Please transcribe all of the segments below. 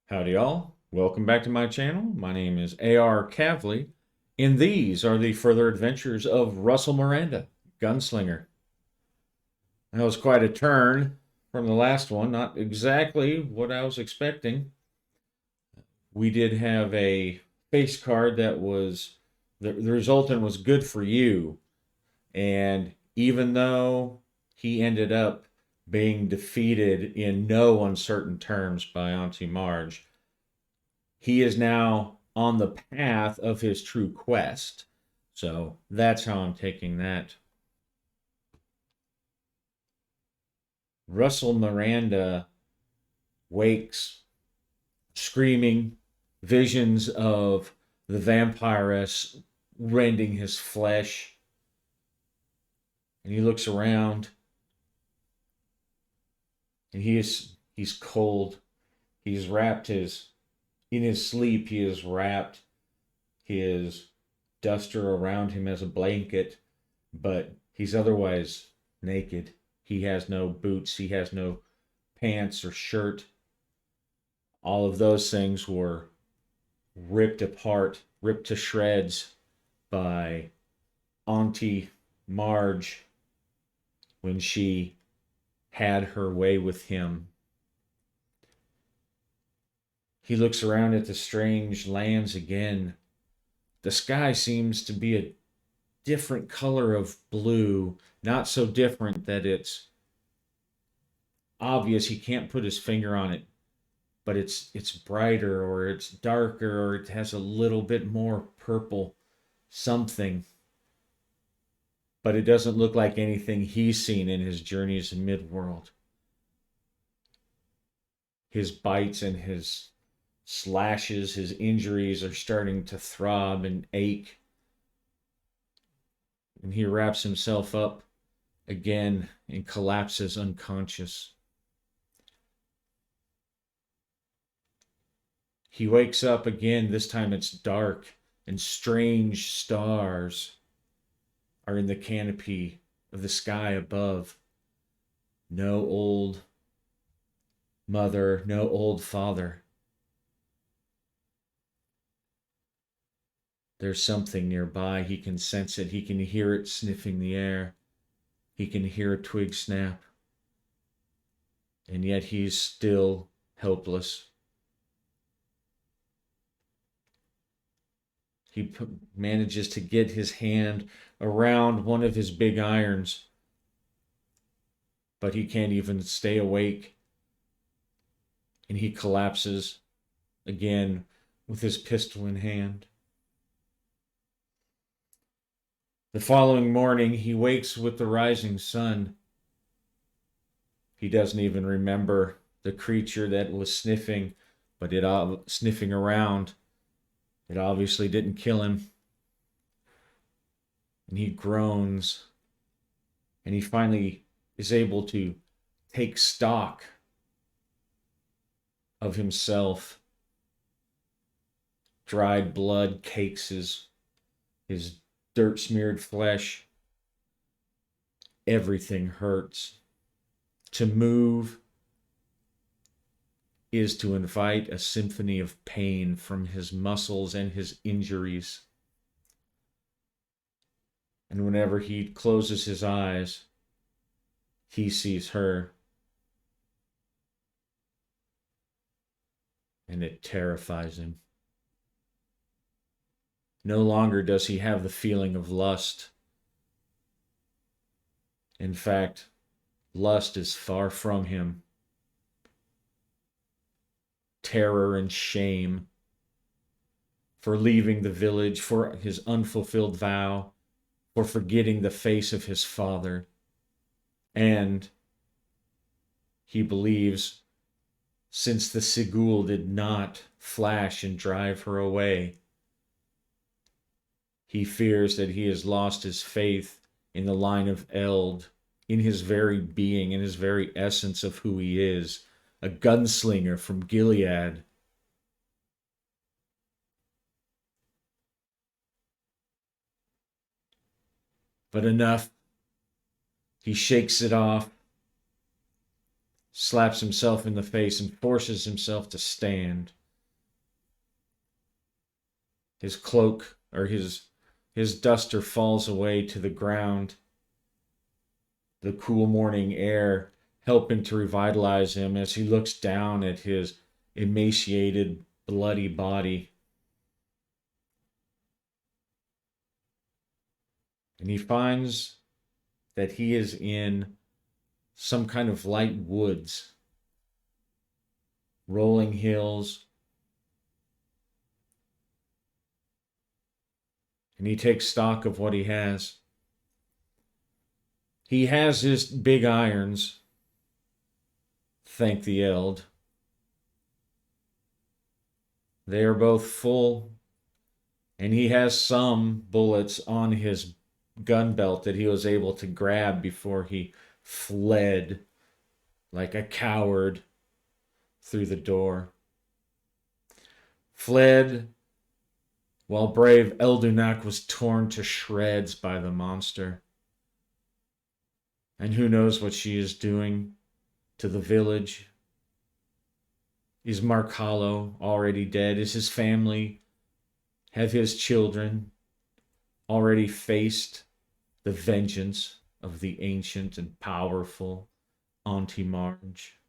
Howdy y'all, welcome back to my channel. My name is A.R. Kavli, and these are the further adventures of Russel Miranda, Gunslinger. That was quite a turn from the last one, not exactly what I was expecting. We did have a face card that was, the resultant was good for you, and even though he ended up being defeated in no uncertain terms by Auntie Marge, he is now on the path of his true quest. So that's how I'm taking that. Russell Miranda wakes screaming, visions of the vampiress rending his flesh. And he looks around and he's cold. He's wrapped his in his sleep, he has wrapped his duster around him as a blanket, but he's otherwise naked. He has no boots, he has no pants or shirt. All of those things were ripped apart, ripped to shreds by Auntie Marge when she had her way with him. He looks around at the strange lands again. The sky seems to be a different color of blue, not so different that it's obvious he can't put his finger on it, but it's brighter or it's darker or it has a little bit more purple something. But it doesn't look like anything he's seen in his journeys in Midworld. His bites and his slashes, his injuries are starting to throb and ache. And he wraps himself up again and collapses unconscious. He wakes up again. This time it's dark, and strange stars are in the canopy of the sky above. No old mother, no old father. There's something nearby. He can sense it. He can hear it sniffing the air. He can hear a twig snap. And yet he's still helpless. He manages to get his hand around one of his big irons, but he can't even stay awake. And he collapses again with his pistol in hand. The following morning, he wakes with the rising sun. He doesn't even remember the creature that was sniffing, but sniffing around. It obviously didn't kill him. And he groans. And he finally is able to take stock of himself. Dried blood cakes his dirt-smeared flesh. Everything hurts. To move is to invite a symphony of pain from his muscles and his injuries. And whenever he closes his eyes, he sees her. And it terrifies him. No longer does he have the feeling of lust. In fact, lust is far from him. Terror and shame for leaving the village, for his unfulfilled vow, for forgetting the face of his father. And he believes, since the Sigul did not flash and drive her away, he fears that he has lost his faith in the line of Eld, in his very being, in his very essence of who he is, a gunslinger from Gilead. But enough. He shakes it off, slaps himself in the face, and forces himself to stand. His cloak or his duster falls away to the ground, the cool morning air helping to revitalize him as he looks down at his emaciated, bloody body. And he finds that he is in some kind of light woods, rolling hills. And he takes stock of what he has. He has his big irons, thank the Eld. They are both full, and he has some bullets on his gun belt that he was able to grab before he fled like a coward through the door. Fled while brave Eldunak was torn to shreds by the monster. And who knows what she is doing to the village? Is Mark Hollow already dead? Is his family, have his children already faced the vengeance of the ancient and powerful Auntie Marge?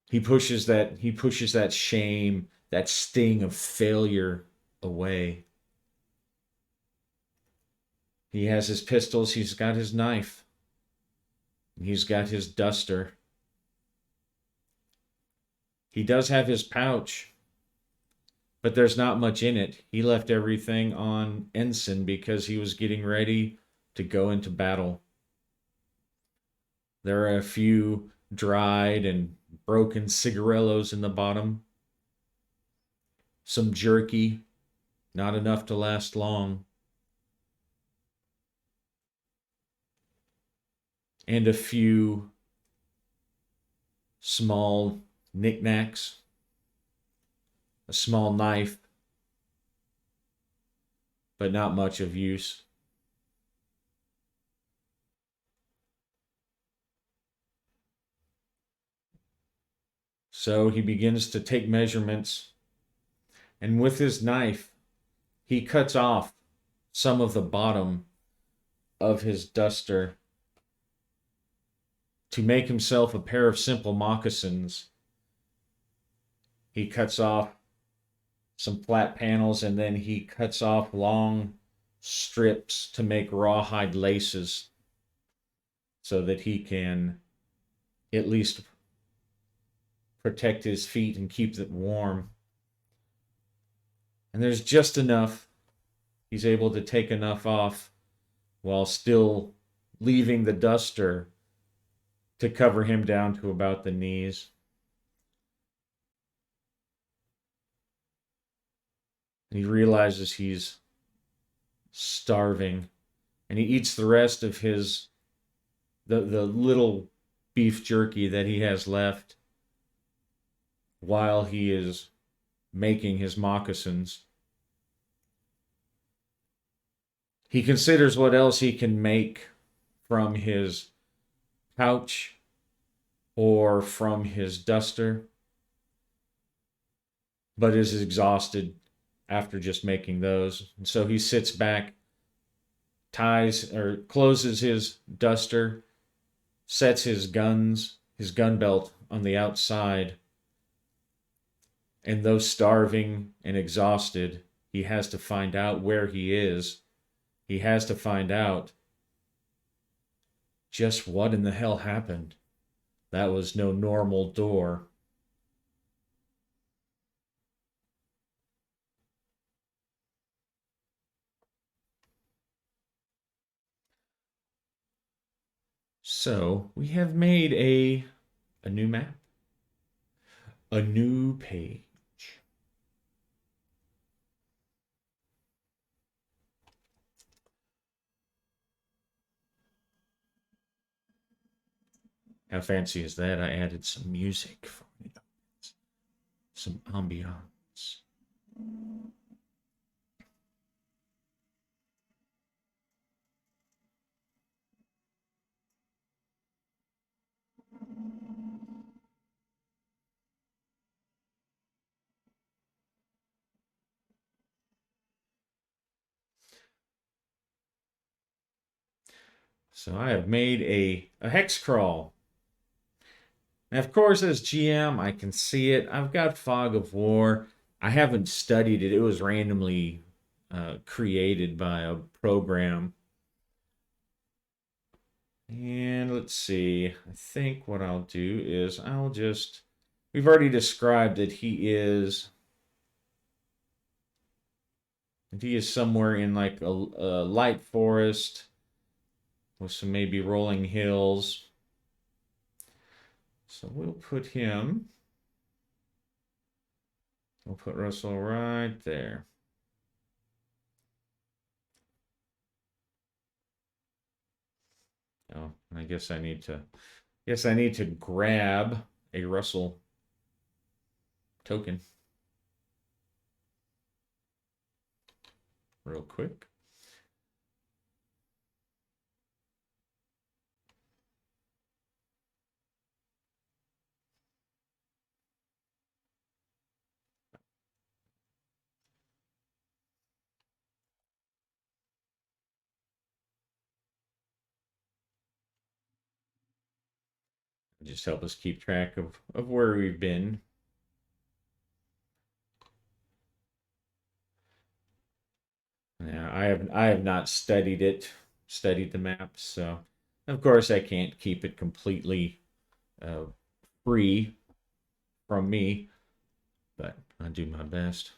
He pushes that shame, that sting of failure away. He has his pistols, he's got his knife, he's got his duster. He does have his pouch, but there's not much in it. He left everything on Ensign because he was getting ready to go into battle. There are a few dried and broken cigarillos in the bottom. Some jerky, not enough to last long. And a few small knickknacks, a small knife, but not much of use. So he begins to take measurements, and with his knife, he cuts off some of the bottom of his duster to make himself a pair of simple moccasins. He cuts off some flat panels, and then he cuts off long strips to make rawhide laces so that he can at least protect his feet and keep them warm. And there's just enough. He's able to take enough off while still leaving the duster to cover him down to about the knees. And he realizes he's starving, and he eats the rest of the little beef jerky that he has left while he is making his moccasins. He considers what else he can make from his pouch or from his duster, but is exhausted after just making those. And so he sits back, ties or closes his duster, sets his gun belt on the outside, and though starving and exhausted, he has to find out where he is. He has to find out just what in the hell happened. That was no normal door. So we have made a new map, a new page. How fancy is that? I added some music for it, some ambiance. So I have made a hex crawl. And of course, as GM, I can see it. I've got Fog of War. I haven't studied it. It was randomly created by a program. And let's see. I think what I'll do is I'll just... We've already described that he is somewhere in like a light forest with some maybe rolling hills. So we'll put him... We'll put Russell right there. Oh, I guess I need to grab a Russell token real quick. Just help us keep track of where we've been. Yeah, I have not studied the map, so of course I can't keep it completely free from me, but I'll do my best.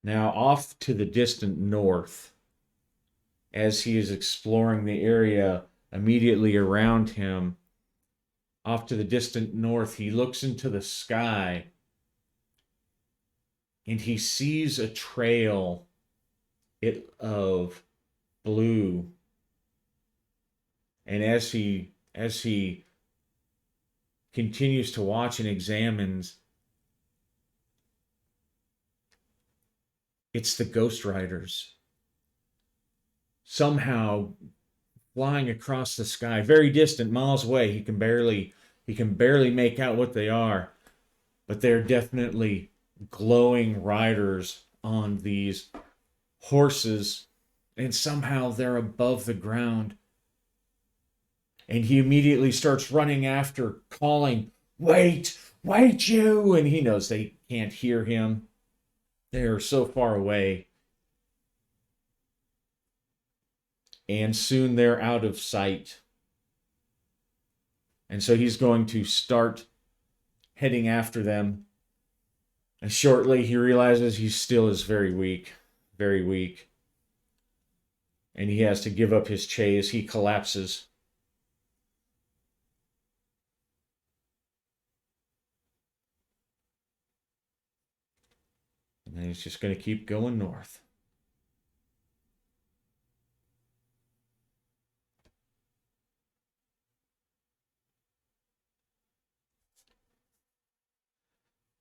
Now off to the distant north, as he is exploring the area immediately around him, off to the distant north, he looks into the sky and he sees a trail of blue. And as he continues to watch and examines, it's the Ghost Riders somehow flying across the sky, very distant, miles away. He can barely make out what they are, but they're definitely glowing riders on these horses, and somehow they're above the ground. And he immediately starts running after, calling, "Wait, wait you!" And he knows they can't hear him. They're so far away. And soon they're out of sight. And so he's going to start heading after them. And shortly he realizes he still is very weak, very weak. And he has to give up his chase. He collapses. And then he's just going to keep going north.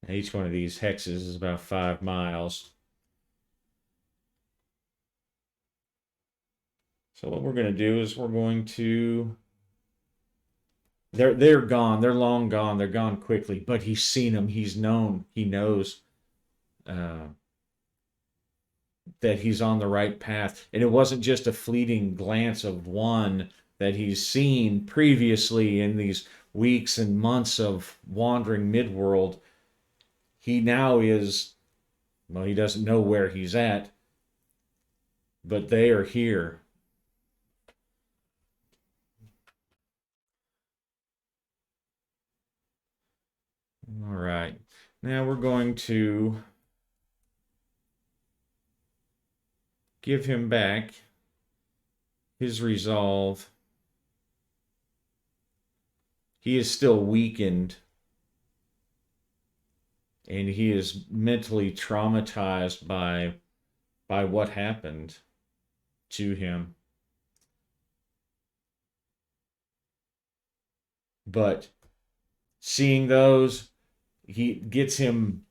Each one of these hexes is about 5 miles. So what we're going to do is we're going to... They're gone. They're long gone. They're gone quickly. But he's seen them. He's known. He knows that he's on the right path. And it wasn't just a fleeting glance of one that he's seen previously in these weeks and months of wandering midworld. He now is, well, he doesn't know where he's at, but they are here. All right. Now we're going to give him back his resolve. He is still weakened, and he is mentally traumatized by what happened to him. But seeing those, it gets him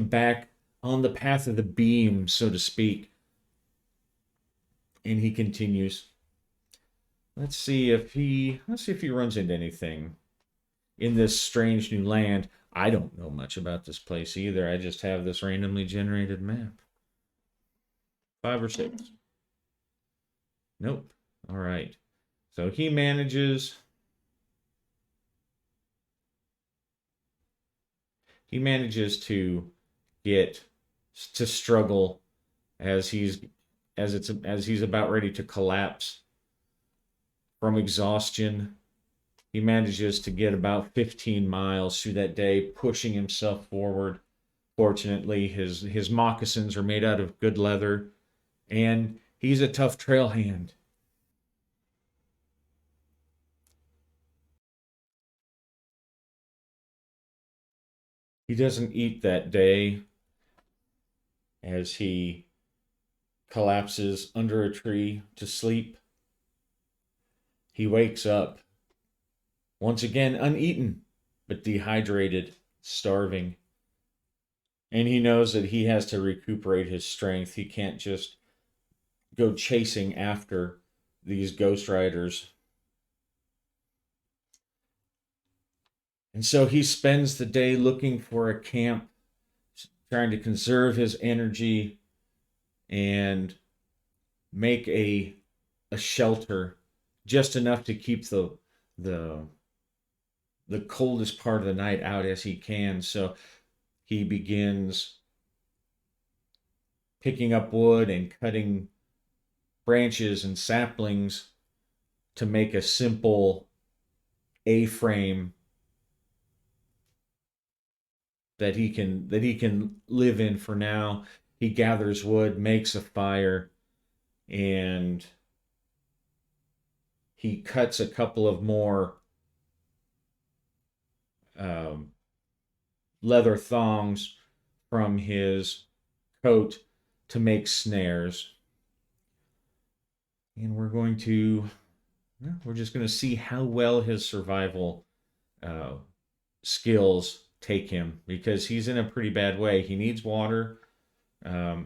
back on the path of the beam, so to speak. And he continues. Let's see if he runs into anything in this strange new land. I don't know much about this place either. I just have this randomly generated map. 5 or 6. Nope. All right. So he manages to get to struggle as he's about ready to collapse from exhaustion. He manages to get about 15 miles through that day, pushing himself forward. Fortunately, his moccasins are made out of good leather, and he's a tough trail hand. He doesn't eat that day as he collapses under a tree to sleep. He wakes up, once again uneaten, but dehydrated, starving. And he knows that he has to recuperate his strength. He can't just go chasing after these ghost riders. And so he spends the day looking for a camp, trying to conserve his energy and make a shelter just enough to keep the coldest part of the night out as he can. So he begins picking up wood and cutting branches and saplings to make a simple A-frame that he can live in for now. He gathers wood, makes a fire, and he cuts a couple of more leather thongs from his coat to make snares. And we're just going to see how well his survival skills take him, because he's in a pretty bad way. He needs water. I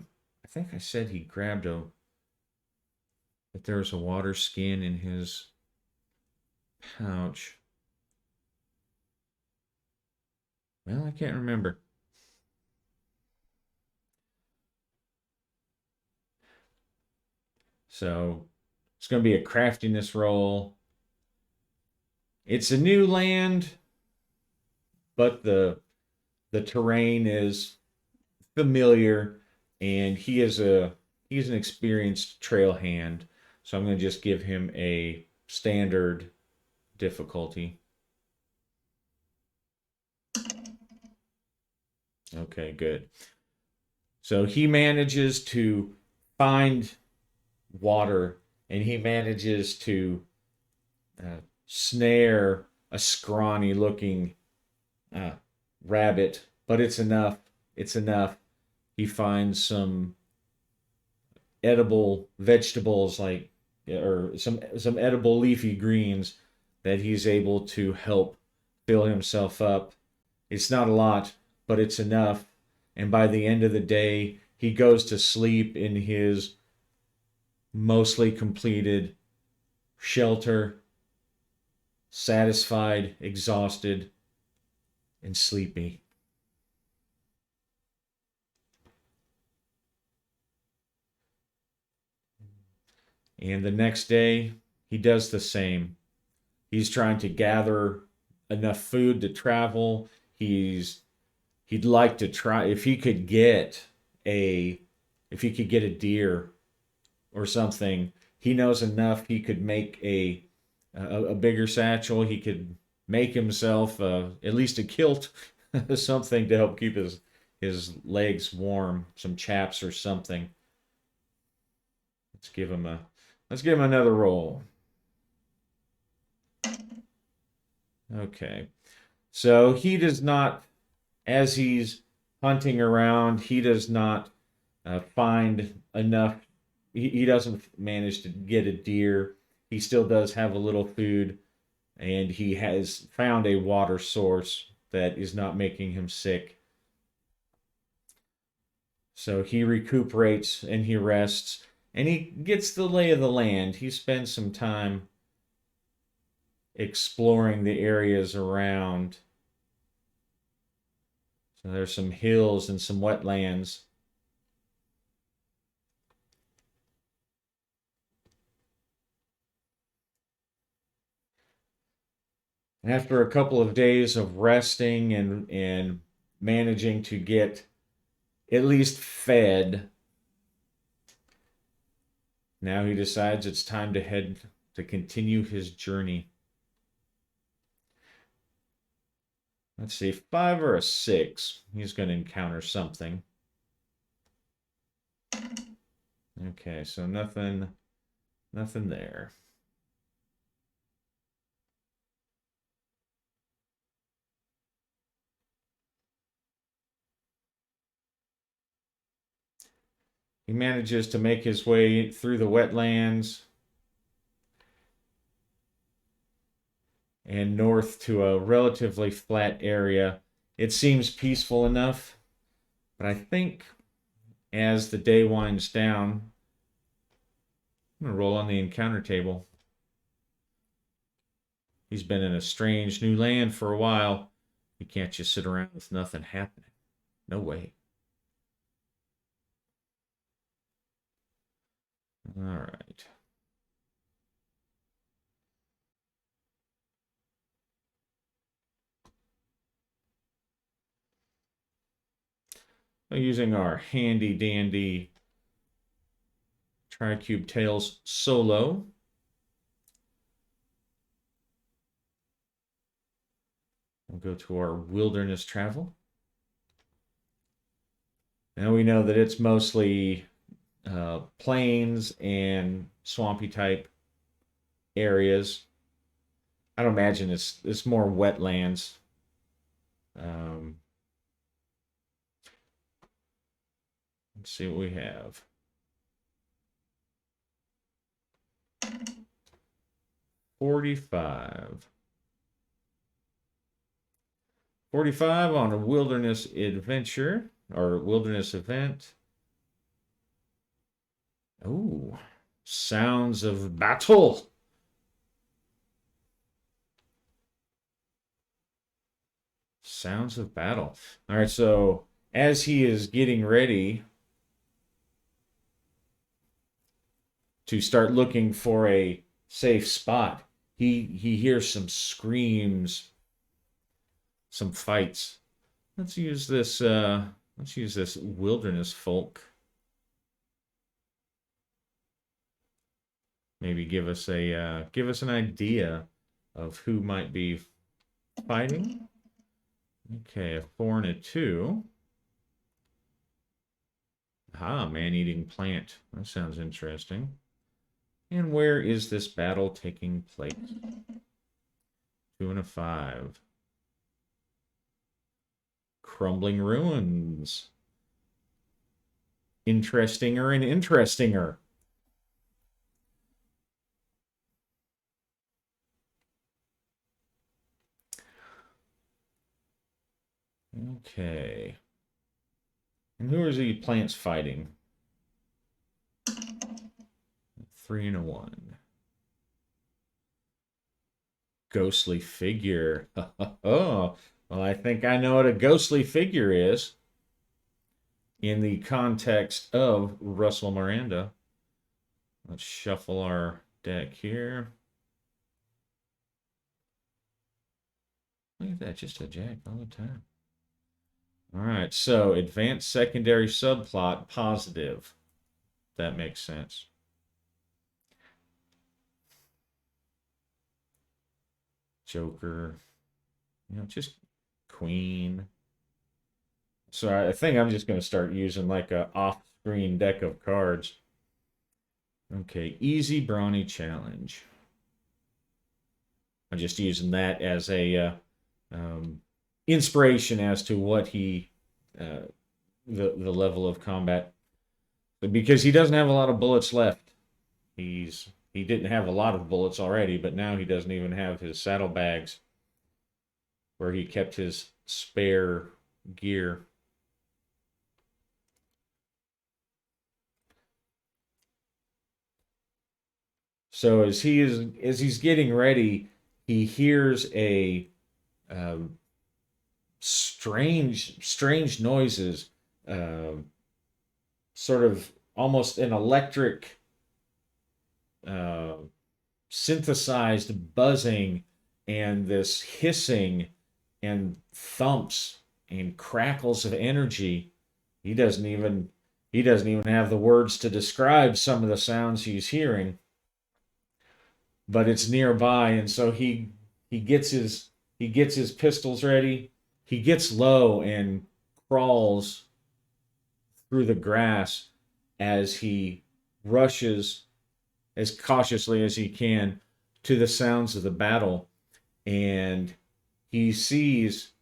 think I said he grabbed that there was a water skin in his pouch. Well, I can't remember. So it's going to be a craftiness roll. It's a new land, but the terrain is familiar, and he's an experienced trail hand. So I'm going to just give him a standard difficulty. Okay, good. So he manages to find water, and he manages to snare a scrawny looking rabbit, but it's enough. It's enough. He finds some edible vegetables, or some edible leafy greens, that he's able to help fill himself up. It's not a lot, but it's enough. And by the end of the day, he goes to sleep in his mostly completed shelter, satisfied, exhausted, and sleepy. And the next day, he does the same. He's trying to gather enough food to travel. He'd like to try, if he could get a deer or something. He knows enough. He could make a bigger satchel. He could make himself at least a kilt, something to help keep his legs warm, some chaps or something. Let's give him another roll. Okay. So he does not, as he's hunting around, he does not find enough. He doesn't manage to get a deer. He still does have a little food, and he has found a water source that is not making him sick. So he recuperates and he rests, and he gets the lay of the land. He spends some time exploring the areas around So there's some hills and some wetlands. After a couple of days of resting and managing to get at least fed, now he decides it's time to head to continue his journey. Let's see, 5 or a 6. He's going to encounter something. Okay, so nothing there. He manages to make his way through the wetlands and north to a relatively flat area. It seems peaceful enough, but I think as the day winds down, I'm going to roll on the encounter table. He's been in a strange new land for a while. You can't just sit around with nothing happening. No way. All right. Using our handy dandy Tri-Cube Tails solo. We'll go to our wilderness travel. Now we know that it's mostly plains and swampy type areas. I don't imagine it's more wetlands. Let's see what we have. 45. 45 on a wilderness adventure or wilderness event. Oh, sounds of battle. Sounds of battle. All right, so as he is getting ready to start looking for a safe spot, he hears some screams, some fights. Let's use this wilderness folk. Maybe give us an idea of who might be fighting. Okay, a 4 and a 2. Ah, man-eating plant. That sounds interesting. And where is this battle taking place? 2 and a 5. Crumbling ruins. Interestinger and interestinger. Okay. And who are the plants fighting? 3 and a 1. Ghostly figure. Oh, well, I think I know what a ghostly figure is in the context of Russel Miranda. Let's shuffle our deck here. Look at that, just a jack all the time. All right, so advanced secondary subplot positive. That makes sense. Joker, just queen. So I think I'm just going to start using like a off-screen deck of cards. Okay, easy brawny challenge. I'm just using that as a inspiration as to what the level of combat, because he doesn't have a lot of bullets left. He didn't have a lot of bullets already, but now he doesn't even have his saddlebags where he kept his spare gear. So as he's getting ready, he hears a strange noises, uh, sort of almost an electric, uh, synthesized buzzing, and this hissing and thumps and crackles of energy. He doesn't even he doesn't even have the words to describe some of the sounds he's hearing, but it's nearby, and so he gets his pistols ready. He gets low and crawls through the grass as he rushes as cautiously as he can to the sounds of the battle, and he sees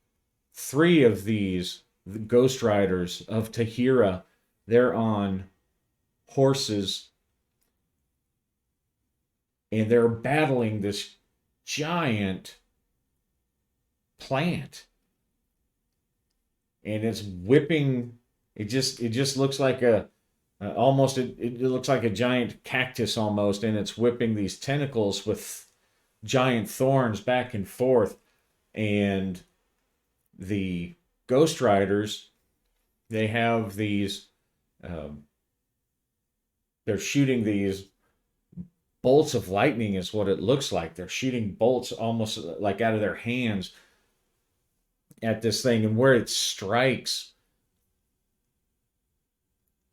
three of these the Ghost Riders of Tahira. They're on horses and they're battling this giant plant, and it's whipping. It just looks like a almost it looks like a giant cactus almost, and it's whipping these tentacles with giant thorns back and forth. And the Ghost Riders, they have these um, they're shooting these bolts of lightning is what it looks like. They're shooting bolts almost like out of their hands at this thing, and where it strikes,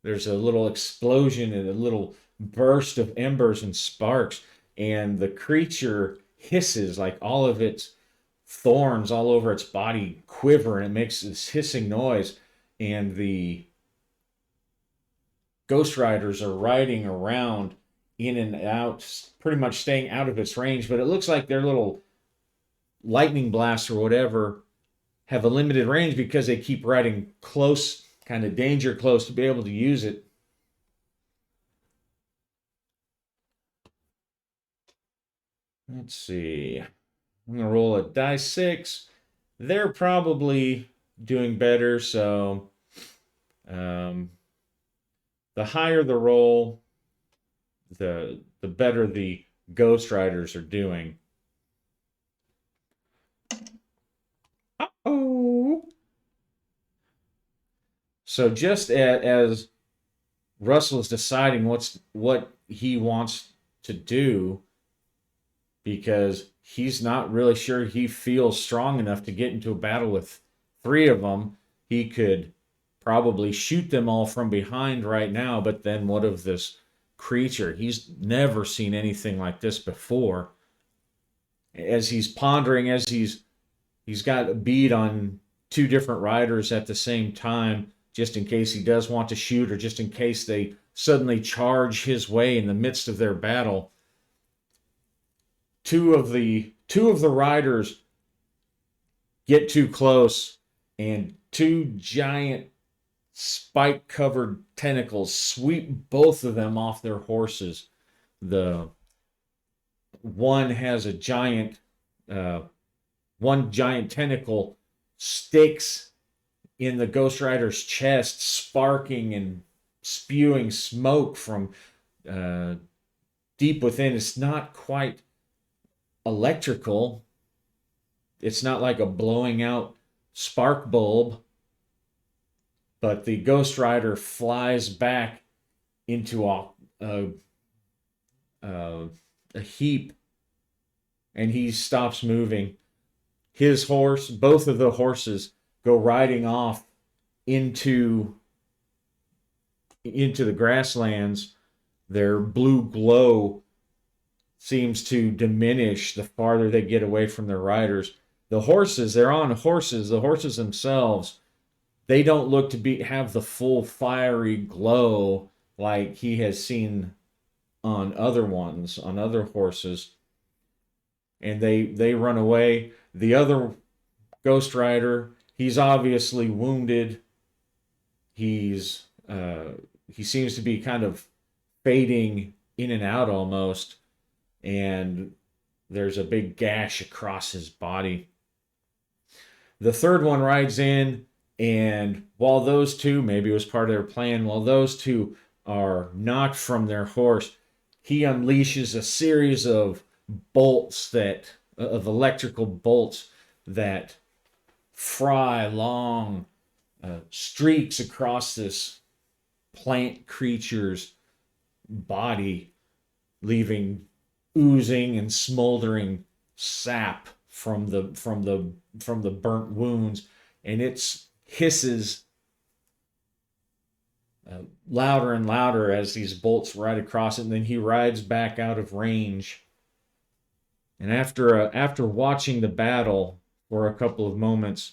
there's a little explosion and a little burst of embers and sparks, and the creature hisses, like all of its thorns all over its body quiver, and it makes this hissing noise. And the Ghost Riders are riding around in and out, pretty much staying out of its range, but it looks like their little lightning blasts or whatever have a limited range because they keep riding close, kind of danger close, to be able to use it. Let's see. I'm going to roll a die 6. They're probably doing better, so um, the higher the roll, the better the Ghost Riders are doing. Uh-oh. So just as Russell is deciding what he wants to do, because he's not really sure he feels strong enough to get into a battle with three of them. He could probably shoot them all from behind right now, but then what of this creature? He's never seen anything like this before. As he's pondering, as he's got a bead on two different riders at the same time, just in case he does want to shoot, or just in case they suddenly charge his way in the midst of their battle. Two of the riders get too close, and two giant spike-covered tentacles sweep both of them off their horses. The one has a giant, one giant tentacle sticks in the Ghost Rider's chest, sparking and spewing smoke from deep within. It's not quite electrical. It's not like a blowing out spark bulb, but the Ghost Rider flies back into a heap, and he stops moving. His horse, both of the horses, go riding off into the grasslands. Their blue glow seems to diminish the farther they get away from their riders. The horses, they're on horses. The horses themselves, they don't look to have the full fiery glow like he has seen on other ones, on other horses. And they run away. The other Ghost Rider, he's obviously wounded. He seems to be kind of fading in and out almost, and there's a big gash across his body. The third one rides in, and while those two, maybe it was part of their plan, while those two are knocked from their horse, he unleashes a series of bolts of electrical bolts that fry long streaks across this plant creature's body, leaving oozing and smoldering sap from the burnt wounds, and it hisses louder and louder as these bolts ride across it, and then he rides back out of range. And after watching the battle for a couple of moments,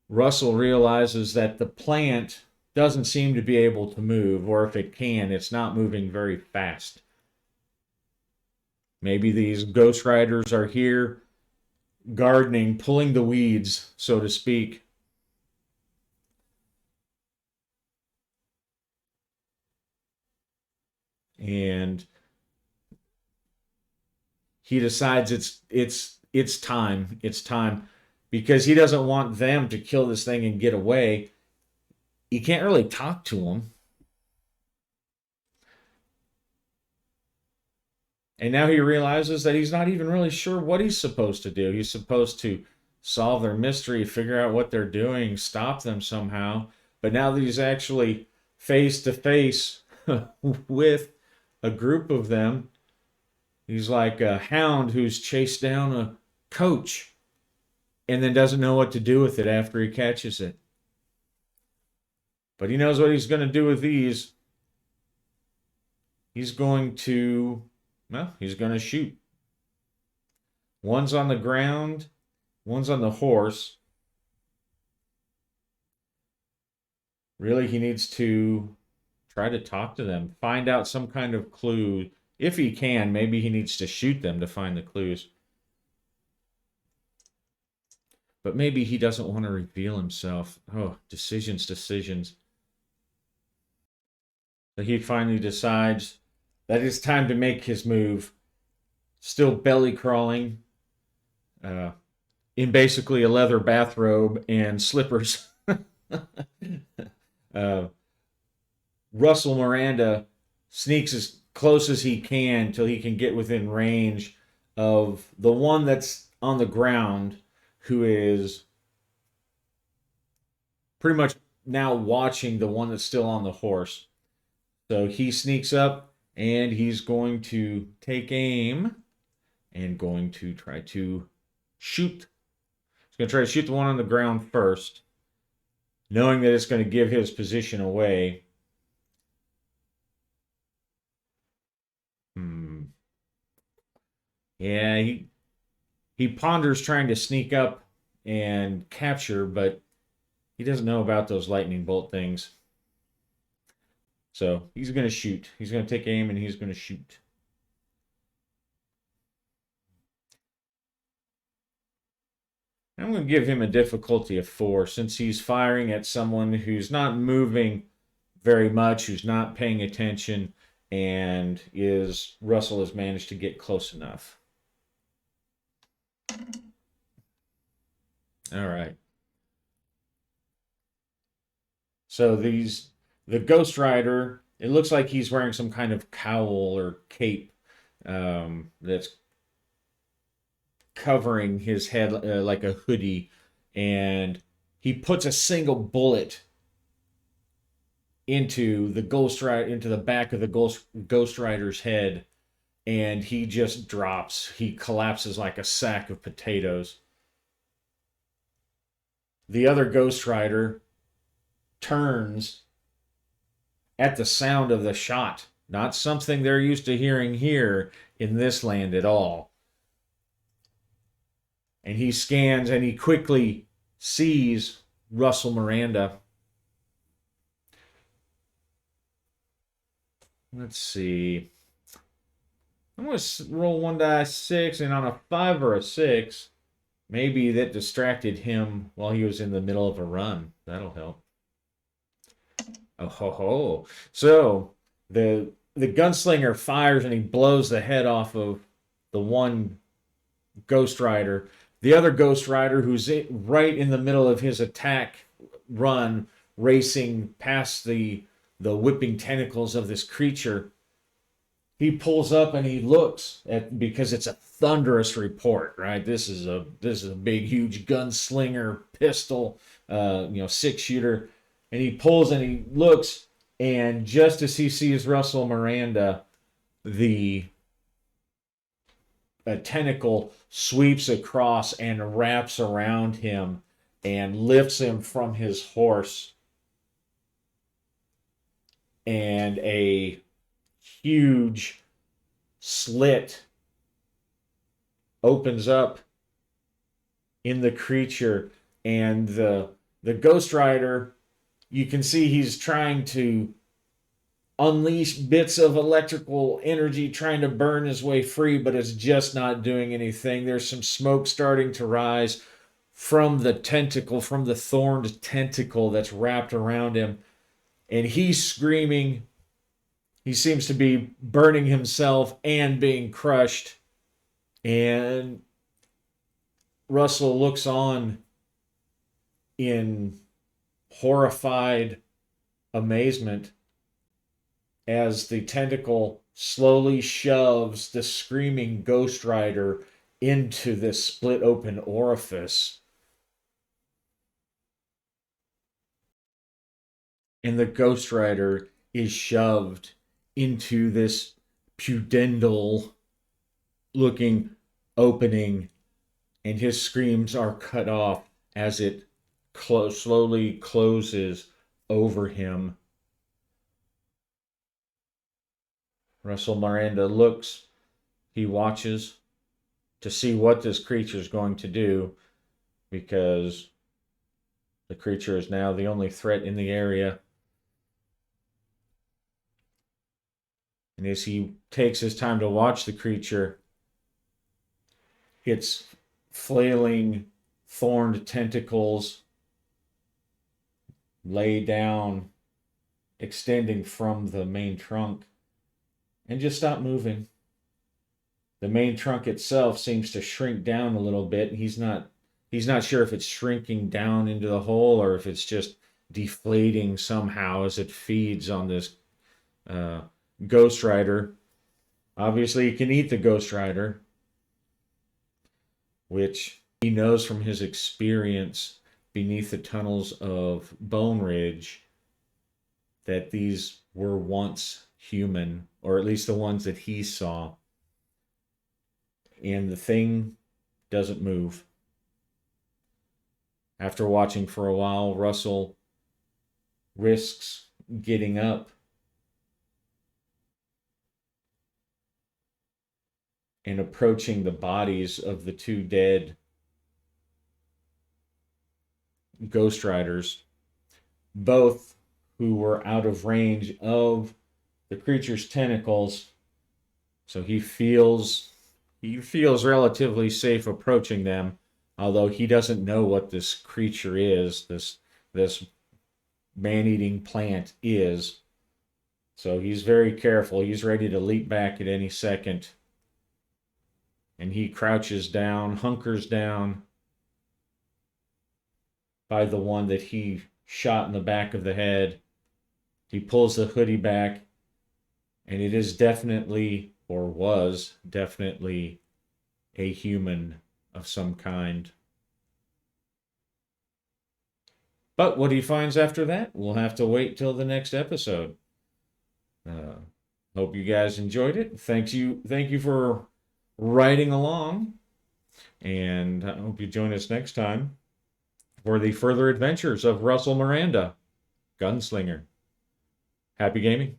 Russell realizes that the plant doesn't seem to be able to move, or if it can, it's not moving very fast. Maybe these Ghost Riders are here gardening, pulling the weeds, so to speak. And he decides it's time. It's time, because he doesn't want them to kill this thing and get away. He can't really talk to them. And now he realizes that he's not even really sure what he's supposed to do. He's supposed to solve their mystery, figure out what they're doing, stop them somehow. But now that he's actually face to face with a group of them, he's like a hound who's chased down a coach and then doesn't know what to do with it after he catches it. But he knows what he's going to do with these. He's going to shoot. One's on the ground, one's on the horse. Really, he needs to try to talk to them, find out some kind of clue. If he can, maybe he needs to shoot them to find the clues. But maybe he doesn't want to reveal himself. Oh, decisions. So he finally decides that it's time to make his move. Still belly crawling, in basically a leather bathrobe and slippers. Russel Miranda sneaks as close as he can till he can get within range of the one that's on the ground, who is pretty much now watching the one that's still on the horse. So he sneaks up and he's going to take aim and going to try to shoot. He's going to try to shoot the one on the ground first, knowing that it's going to give his position away. Yeah, he ponders trying to sneak up and capture, but he doesn't know about those lightning bolt things. So he's going to shoot. He's going to take aim and he's going to shoot. I'm going to give him a difficulty of 4, since he's firing at someone who's not moving very much, who's not paying attention, and Russell has managed to get close enough. All right. So the Ghost Rider, it looks like he's wearing some kind of cowl or cape that's covering his head like a hoodie, and he puts a single bullet into the back of the Ghost Rider's head, and he just drops. He collapses like a sack of potatoes. The other Ghost Rider turns at the sound of the shot. Not something they're used to hearing here in this land at all. And he scans and he quickly sees Russel Miranda. Let's see. I'm going to roll 1d6, and on a 5 or a 6, maybe that distracted him while he was in the middle of a run. That'll help. Oh ho ho. So the gunslinger fires and he blows the head off of the one Ghost Rider. The other Ghost Rider, who's right in the middle of his attack run, racing past the whipping tentacles of this creature, he pulls up and he looks at, because it's a thunderous report, right? This is a big, huge gunslinger pistol, 6 shooter, and he pulls and he looks, and just as he sees Russell Miranda, the a tentacle sweeps across and wraps around him and lifts him from his horse, and a huge slit opens up in the creature, and the Ghost Rider, you can see he's trying to unleash bits of electrical energy, trying to burn his way free, but it's just not doing anything. There's some smoke starting to rise from the tentacle, from the thorned tentacle that's wrapped around him, and he's screaming. He seems to be burning himself and being crushed. And Russell looks on in horrified amazement as the tentacle slowly shoves the screaming Ghost Rider into this split open orifice. And the Ghost Rider is shoved into this pudendal looking opening, and his screams are cut off as it slowly closes over him. Russell Miranda looks, he watches to see what this creature is going to do, because the creature is now the only threat in the area. And as he takes his time to watch the creature, its flailing, thorned tentacles lay down, extending from the main trunk, and just stop moving. The main trunk itself seems to shrink down a little bit. He's not sure if it's shrinking down into the hole or if it's just deflating somehow as it feeds on this Ghost Rider. Obviously, he can eat the Ghost Rider, which he knows from his experience beneath the tunnels of Bone Ridge that these were once human, or at least the ones that he saw. And the thing doesn't move. After watching for a while, Russell risks getting up and approaching the bodies of the two dead Ghost Riders, both who were out of range of the creature's tentacles. So he feels relatively safe approaching them, although he doesn't know what this creature is, this man-eating plant is. So he's very careful. He's ready to leap back at any second. And he crouches down, hunkers down by the one that he shot in the back of the head. He pulls the hoodie back, and it is definitely, or was definitely, a human of some kind. But what he finds after that, we'll have to wait till the next episode. Hope you guys enjoyed it. Thank you for riding along, and I hope you join us next time for the further adventures of Russell Miranda, Gunslinger. Happy gaming.